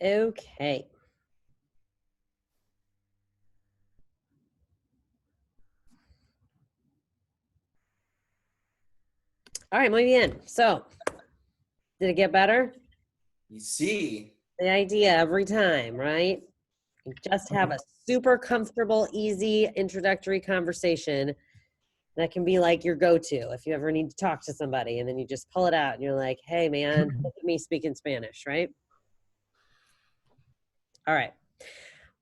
Okay. All right, muy bien. So, did it get better? You see, The idea every time, right? You just have a super comfortable, easy introductory conversation that can be like your go-to if you ever need to talk to somebody, and then you just pull it out and you're like, hey man, look at me speaking Spanish, right? All right,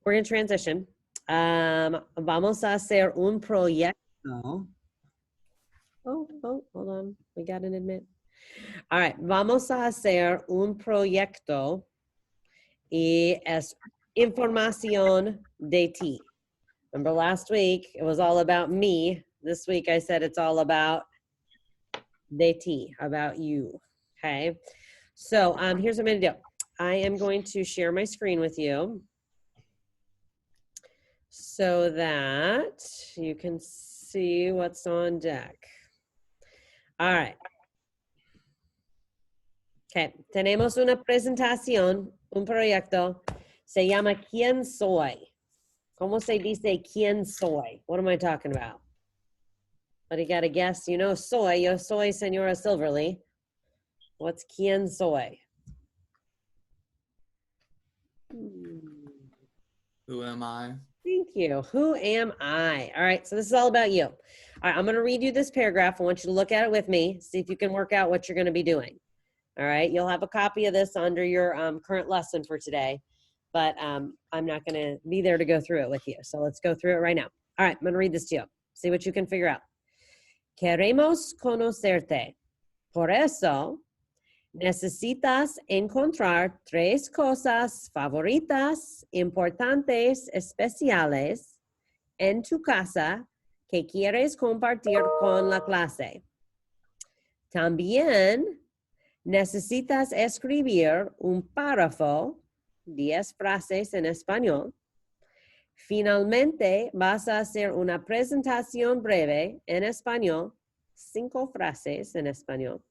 we're gonna transition. Vamos a hacer un proyecto. Hold on. We got an admit. All right, vamos a hacer un proyecto y es información de ti. Remember last week, it was all about me. This week I said it's all about de ti, about you. Okay. So here's what I'm going to do. I am going to share my screen with you so that you can see what's on deck. All right. Okay. Tenemos una presentación, un proyecto. Se llama ¿Quién soy? ¿Cómo se dice quién soy? What am I talking about? But you got to guess. You know, yo soy Señora Silverly. What's quién soy? who am I? Thank you. Who am I? All right, so this is all about you. All right, I'm going to read you this paragraph. I want you to look at it with me, see if you can work out what you're going to be doing. All right, you'll have a copy of this under your current lesson for today, but I'm not going to be there to go through it with you. So let's go through it right now. All right, I'm going to read this to you. See what you can figure out. Queremos conocerte. Por eso, necesitas encontrar tres cosas favoritas, importantes, especiales en tu casa que quieres compartir con la clase. También necesitas escribir un párrafo, 10 frases en español. Finalmente, vas a hacer una presentación breve en español, 5 frases en español,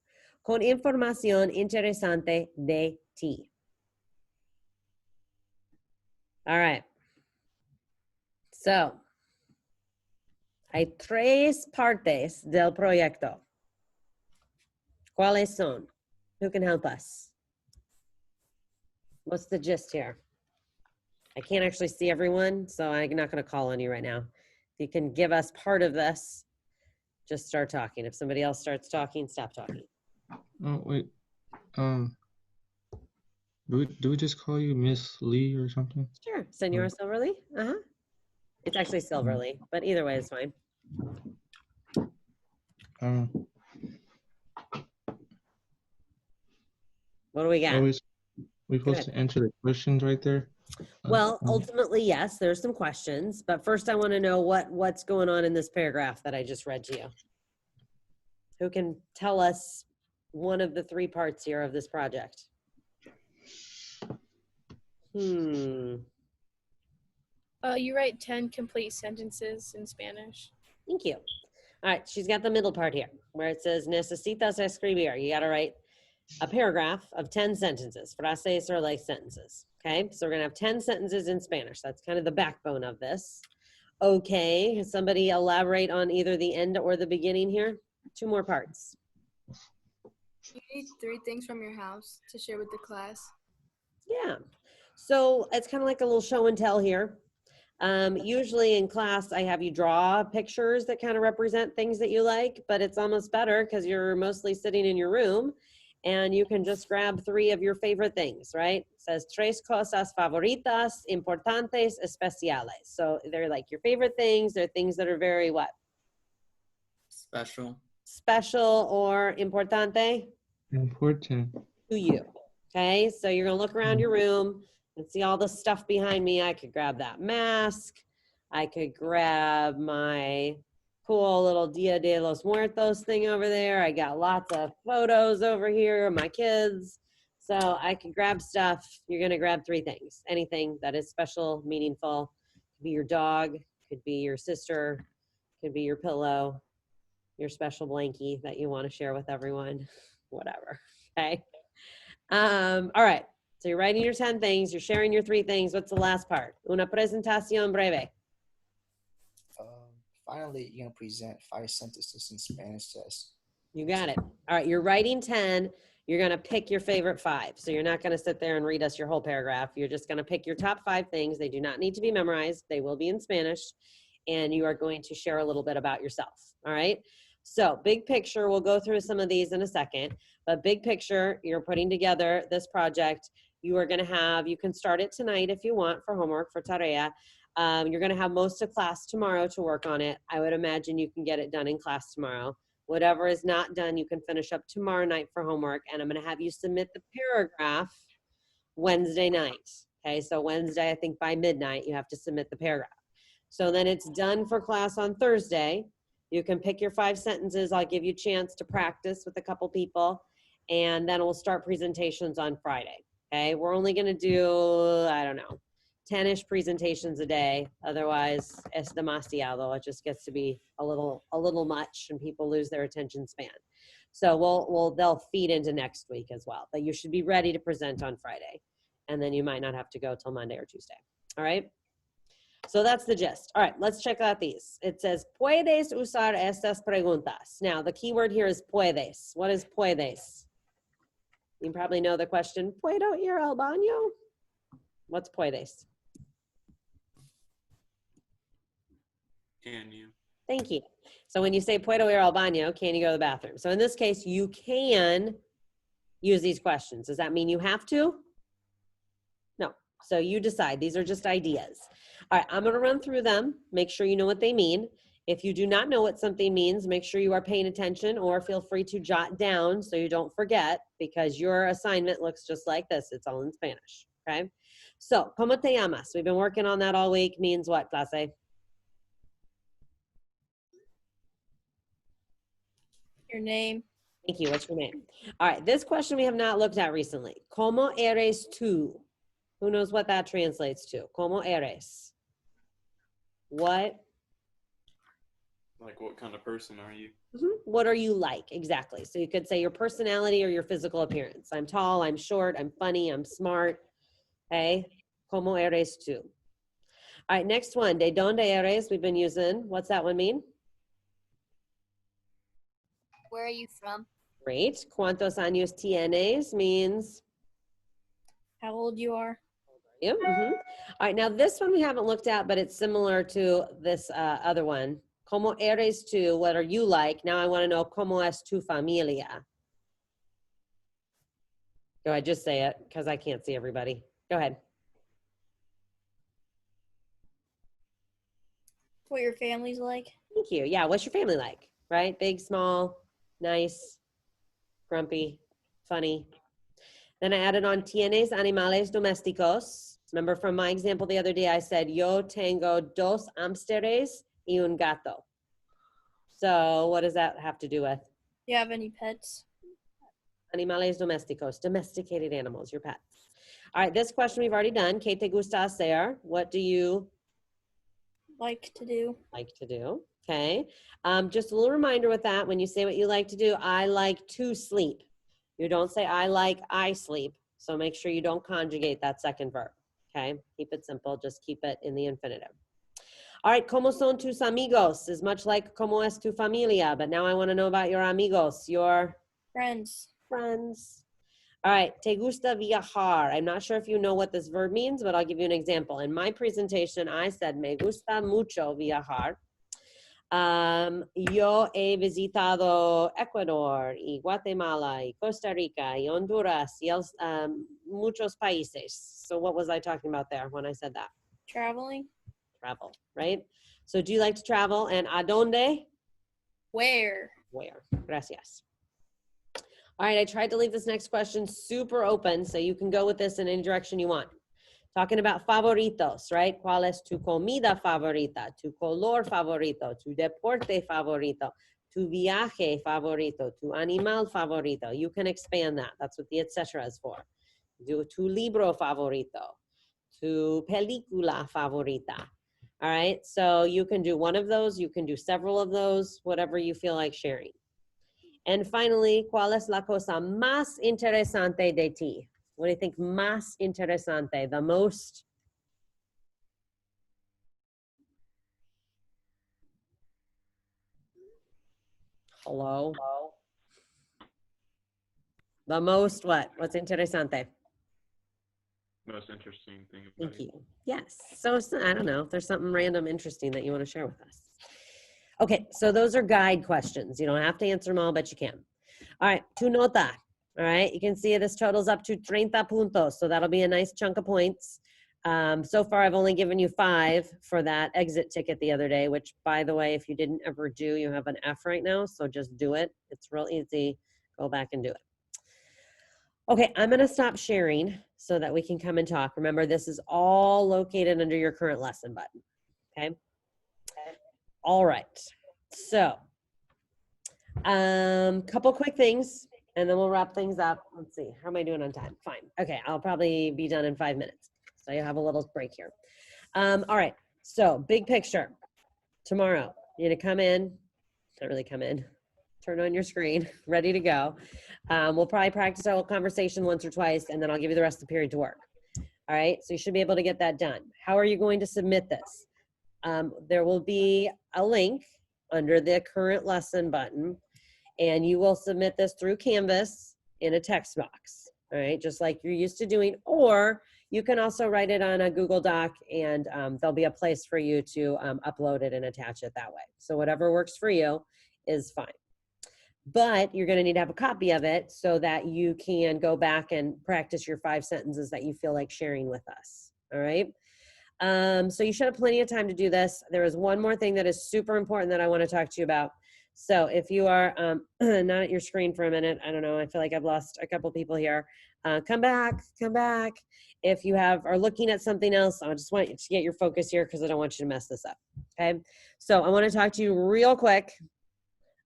con información interesante de ti. All right. So, hay 3 partes del proyecto. ¿Cuáles son? Who can help us? What's the gist here? I can't actually see everyone, so I'm not going to call on you right now. If you can give us part of this, just start talking. If somebody else starts talking, stop talking. Oh, wait. Do we just call you Miss Lee or something? Sure. Senora Silverly? Uh-huh. It's actually Silverly, but either way is fine. What do we got? We supposed to answer the questions right there? Well, ultimately, yes, there's some questions, but first I want to know what's going on in this paragraph that I just read to you. Who can tell us one of the 3 parts here of this project? You write 10 complete sentences in Spanish. Thank you. All right, she's got the middle part here where it says necesitas escribir. You got to write a paragraph of 10 sentences. Frases are like sentences. Okay, so we're going to have 10 sentences in Spanish. That's kind of the backbone of this. Okay, somebody elaborate on either the end or the beginning here? 2 more parts. You need 3 things from your house to share with the class. Yeah, so it's kind of like a little show and tell here. Usually in class, I have you draw pictures that kind of represent things that you like, but it's almost better because you're mostly sitting in your room and you can just grab 3 of your favorite things, right? It says tres cosas favoritas, importantes, especiales. So they're like your favorite things. They're things that are very what? Special. Special or importante? Important. To you. Okay, so you're gonna look around your room and see all the stuff behind me. I could grab that mask. I could grab my cool little Dia de los Muertos thing over there. I got lots of photos over here of my kids. So I could grab stuff. You're going to grab 3 things. Anything that is special, meaningful. Could be your dog, could be your sister, could be your pillow, your special blankie that you want to share with everyone, whatever. Okay. All right. So you're writing your 10 things, you're sharing your 3 things. What's the last part? Una presentación breve. Finally, you're gonna present 5 sentences in Spanish test. You got it. All right, you're writing 10. You're going to pick your favorite 5. So you're not going to sit there and read us your whole paragraph. You're just going to pick your top 5 things. They do not need to be memorized. They will be in Spanish. And you are going to share a little bit about yourself. All right. So big picture, we'll go through some of these in a second. But big picture, you're putting together this project. You are going to have, you can start it tonight if you want for homework, for tarea. You're going to have most of class tomorrow to work on it. I would imagine you can get it done in class tomorrow. Whatever is not done, you can finish up tomorrow night for homework. And I'm going to have you submit the paragraph Wednesday night. Okay, so Wednesday, I think by midnight, you have to submit the paragraph. So then it's done for class on Thursday. You can pick your 5 sentences. I'll give you a chance to practice with a couple people. And then we'll start presentations on Friday. Okay, we're only going to do, I don't know, 10-ish presentations a day. Otherwise, es demasiado. It just gets to be a little much and people lose their attention span. So they'll feed into next week as well. But you should be ready to present on Friday. And then you might not have to go till Monday or Tuesday. All right? So that's the gist. All right, let's check out these. It says, puedes usar estas preguntas. Now, the key word here is puedes. What is puedes? You probably know the question, ¿Puedo ir al baño? What's puedes? Can you? Thank you. So when you say puedo ir al baño, can you go to the bathroom? So in this case, you can use these questions. Does that mean you have to? No. So you decide. These are just ideas. All right, I'm going to run through them. Make sure you know what they mean. If you do not know what something means, make sure you are paying attention or feel free to jot down so you don't forget because your assignment looks just like this. It's all in Spanish, okay? So, ¿cómo te llamas? We've been working on that all week. Means what, clase? Your name. Thank you. What's your name? All right, this question we have not looked at recently. ¿Cómo eres tú? Who knows what that translates to? ¿Cómo eres? What? Like, what kind of person are you? What are you like? Exactly. So you could say your personality or your physical appearance. I'm tall, I'm short, I'm funny, I'm smart. Okay. ¿Cómo eres tú? All right, next one. ¿De dónde eres? We've been using. What's that one mean? Where are you from? Great. ¿Cuántos años tienes? Means How old you are? you. All right, now this one we haven't looked at, but it's similar to this other one. ¿Cómo eres tú? What are you like? Now I want to know ¿Cómo es tu familia? Go ahead, just say it because I can't see everybody. Go ahead. What your family's like? Thank you. Yeah, what's your family like? Right? Big, small, nice, grumpy, funny. Then I added on tienes animales domésticos. Remember from my example the other day, I said, yo tengo dos hámsteres y un gato. So what does that have to do with? Do you have any pets? Animales domésticos, domesticated animals, your pets. All right, this question we've already done. ¿Qué te gusta hacer? What do you Like to do? like to do? Okay. Just a little reminder with that. When you say what you like to do, I like to sleep. You don't say I sleep. So make sure you don't conjugate that second verb. Okay. Keep it simple. Just keep it in the infinitive. All right. ¿Cómo son tus amigos? Is much like ¿Cómo es tu familia? But now I want to know about your amigos, your Friends. friends. All right. ¿Te gusta viajar? I'm not sure if you know what this verb means, but I'll give you an example. In my presentation, I said, me gusta mucho viajar. Yo he visitado Ecuador y Guatemala y Costa Rica y Honduras y muchos países. So what was I talking about there when I said that? Traveling. Travel, right? So do you like to travel? And a dónde? Where? Where? Gracias. All right, I tried to leave this next question super open so you can go with this in any direction you want. Talking about favoritos, right? ¿Cuál es tu comida favorita? Tu color favorito? Tu deporte favorito? Tu viaje favorito? Tu animal favorito? You can expand that. That's what the etc. is for. Do tu libro favorito? Tu película favorita? All right, so you can do one of those. You can do several of those, whatever you feel like sharing. And finally, ¿cuál es la cosa más interesante de ti? What do you think? Más interesante, the most. Hello? The most what? What's interesante? Most interesting thing about Thank it. you. Yes. So I don't know if there's something random interesting that you want to share with us. Okay, so those are guide questions. You don't have to answer them all, but you can. All right, tu nota. All right, you can see this totals up to 30 puntos, so that'll be a nice chunk of points. So far, I've only given you 5 for that exit ticket the other day, which, by the way, if you didn't ever do, you have an F right now, so just do it. It's real easy. Go back and do it. Okay, I'm going to stop sharing so that we can come and talk. Remember, this is all located under your current lesson button, okay? All right, so couple quick things, and then we'll wrap things up. Let's see, how am I doing on time? Fine. Okay, I'll probably be done in 5 minutes. So you have a little break here. All right, so big picture. Tomorrow, you're gonna come in, not really come in, turn on your screen, ready to go. We'll probably practice our conversation once or twice, and then I'll give you the rest of the period to work. All right, so you should be able to get that done. How are you going to submit this? There will be a link under the current lesson button, and you will submit this through Canvas in a text box, all right, just like you're used to doing, or you can also write it on a Google Doc, and there'll be a place for you to upload it and attach it that way. So whatever works for you is fine. But you're gonna need to have a copy of it so that you can go back and practice your 5 sentences that you feel like sharing with us, all right? So you should have plenty of time to do this. There is one more thing that is super important that I want to talk to you about. So if you are not at your screen for a minute, I don't know, I feel like I've lost a couple people here. Come back. If you are looking at something else, I just want you to get your focus here because I don't want you to mess this up, okay? So I want to talk to you real quick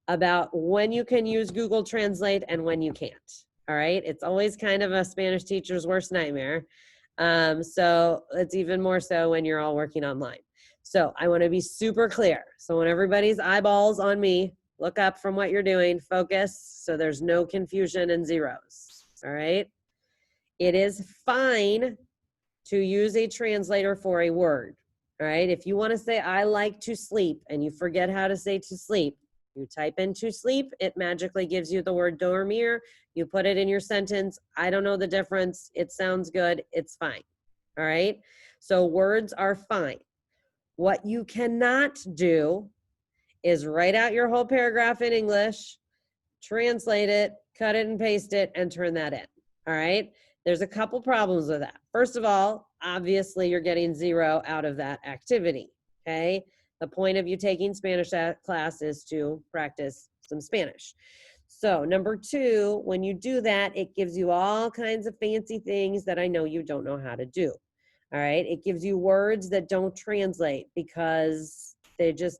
about when you can use Google Translate and when you can't, all right? It's always kind of a Spanish teacher's worst nightmare. So it's even more so when you're all working online. So I want to be super clear. So when everybody's eyeballs on me, look up from what you're doing, focus, so there's no confusion and zeros, all right? It is fine to use a translator for a word, all right? If you want to say, I like to sleep, and you forget how to say to sleep, you type in to sleep, it magically gives you the word dormir, you put it in your sentence, I don't know the difference, it sounds good, it's fine, all right? So words are fine. What you cannot do is write out your whole paragraph in English, translate it, cut it and paste it, and turn that in, all right? There's a couple problems with that. First of all, obviously you're getting 0 out of that activity, okay? The point of you taking Spanish class is to practice some Spanish. So number 2, when you do that, it gives you all kinds of fancy things that I know you don't know how to do. All right, it gives you words that don't translate because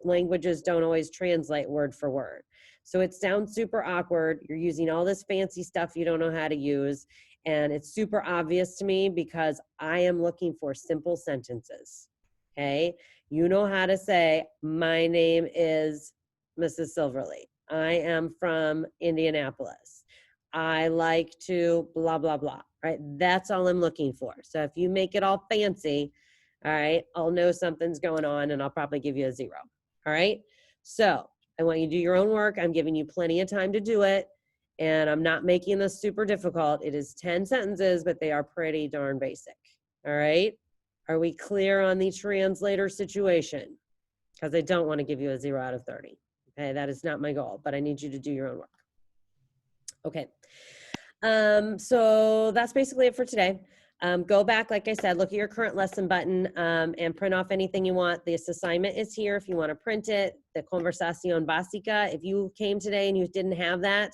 languages don't always translate word for word. So it sounds super awkward. You're using all this fancy stuff you don't know how to use. And it's super obvious to me because I am looking for simple sentences, okay? You know how to say, my name is Mrs. Silverly. I am from Indianapolis. I like to blah, blah, blah, right? That's all I'm looking for. So if you make it all fancy, all right, I'll know something's going on and I'll probably give you a 0, all right? So I want you to do your own work. I'm giving you plenty of time to do it. And I'm not making this super difficult. It is 10 sentences, but they are pretty darn basic, all right? Are we clear on the translator situation? Because I don't want to give you a 0 out of 30. Okay, that is not my goal, but I need you to do your own work. Okay, so that's basically it for today. Go back, like I said, look at your current lesson button and print off anything you want. This assignment is here if you want to print it. The Conversación Básica, if you came today and you didn't have that,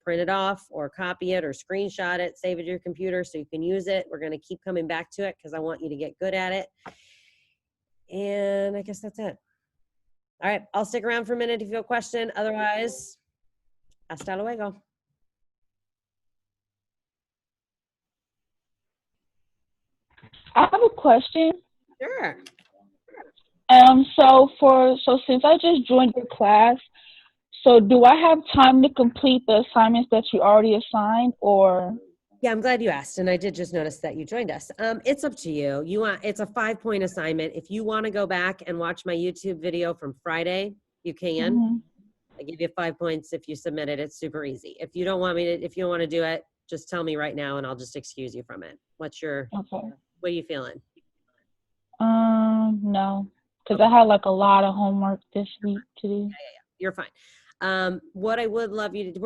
print it off or copy it or screenshot it, save it to your computer so you can use it. We're going to keep coming back to it because I want you to get good at it. And I guess that's it. All right, I'll stick around for a minute if you have a question. Otherwise, hasta luego. I have a question. Sure. So since I just joined your class, so do I have time to complete the assignments that you already assigned, or? Yeah, I'm glad you asked, and I did just notice that you joined us. It's up to you. It's a 5-point assignment. If you want to go back and watch my YouTube video from Friday, you can. Mhm. I give you 5 points if you submit it. It's super easy. If you don't want to do it, just tell me right now and I'll just excuse you from it. What Okay. are you feeling? No, because I had like a lot of homework this week to do. You're fine. What I would love you to,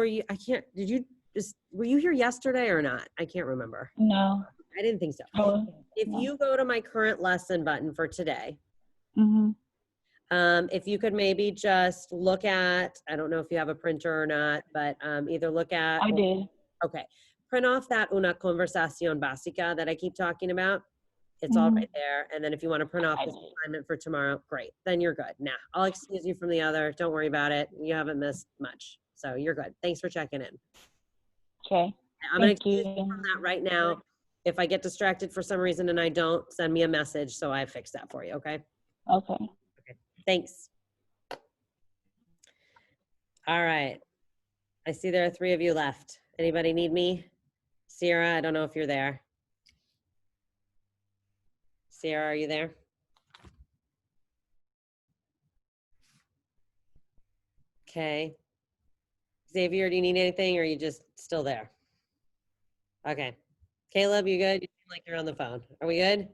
were you here yesterday or not? I can't remember. No. I didn't think so. If no. you go to my current lesson button for today, Mhm. if you could maybe just look at, I don't know if you have a printer or not, but either look at. I did. Okay. Print off that Una Conversación Básica that I keep talking about. It's all right there. And then if you want to print off I this did. assignment for tomorrow, great. Then you're good. Nah, I'll excuse you from the other. Don't worry about it. You haven't missed much. So you're good. Thanks for checking in. Okay. I'm going to Thank excuse you you. from that right now. If I get distracted for some reason and I don't, send me a message so I fix that for you, okay? Okay. Thanks. All right. I see there are 3 of you left. Anybody need me? Sierra, I don't know if you're there. Sierra, are you there? Okay. Xavier, do you need anything or are you just still there? Okay. Caleb, you good? You seem like you're on the phone. Are we good?